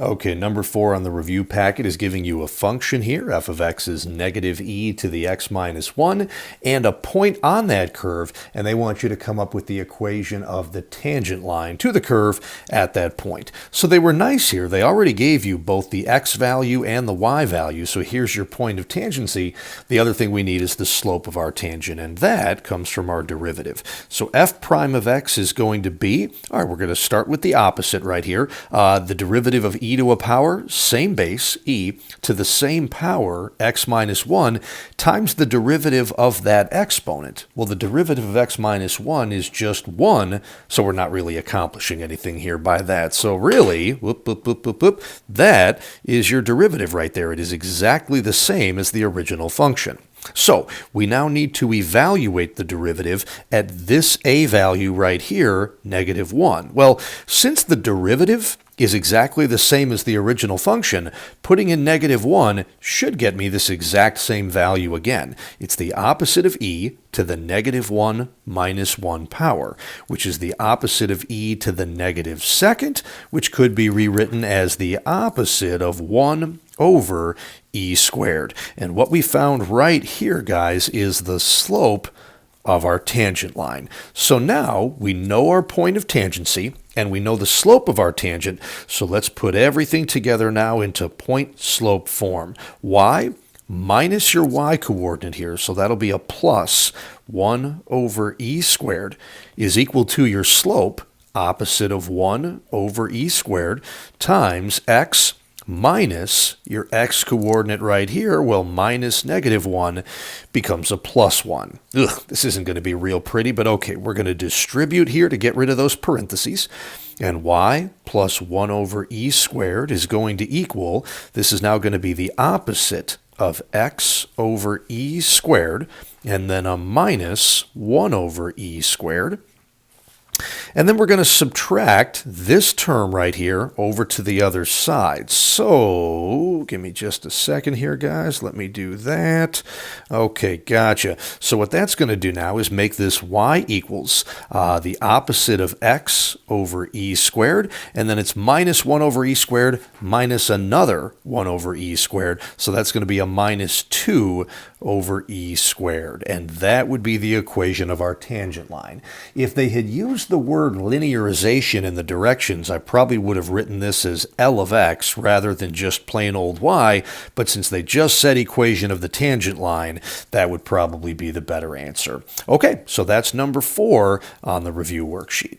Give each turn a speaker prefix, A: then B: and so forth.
A: Okay, number 4 on the review packet is giving you a function here. F of x is negative e to the x minus 1 and a point on that curve, and they want you to come up with the equation of the tangent line to the curve at that point. So they were nice here. They already gave you both the x value and the y value, so here's your point of tangency. The other thing we need is the slope of our tangent, and that comes from our derivative. So f prime of x is going to be, all right, we're going to start with the opposite right here. The derivative of e to a power, same base, e, to the same power, x minus 1, times the derivative of that exponent. Well, the derivative of x minus 1 is just 1, so we're not really accomplishing anything here by that. So really, that is your derivative right there. It is exactly the same as the original function. So we now need to evaluate the derivative at this a value right here, negative 1. Well, since the derivative is exactly the same as the original function, putting in negative 1 should get me this exact same value again. It's the opposite of e to the negative 1 minus 1 power, which is the opposite of e to the negative second, which could be rewritten as the opposite of 1 over e squared. And what we found right here, guys, is the slope of our tangent line. So now we know our point of tangency and we know the slope of our tangent. So let's put everything together now into point slope form. Y minus your y coordinate here, so that'll be a plus 1 over e squared, is equal to your slope, opposite of 1 over e squared, times x minus your x coordinate right here, well, minus negative 1 becomes a plus 1. Ugh, this isn't going to be real pretty, but okay, we're going to distribute here to get rid of those parentheses. And y plus 1 over e squared is going to equal, this is now going to be the opposite of x over e squared, and then a minus 1 over e squared. And then we're going to subtract this term right here over to the other side. So, give me just a second here, guys. Let me do that. Okay, gotcha. So what that's going to do now is make this y equals the opposite of x over e squared, and then it's minus 1 over e squared minus another 1 over e squared. So that's going to be a minus 2 over e squared. And that would be the equation of our tangent line. If they had used the word linearization in the directions, I probably would have written this as L of x rather than just plain old y, but since they just said equation of the tangent line, that would probably be the better answer. Okay, so that's number 4 on the review worksheet.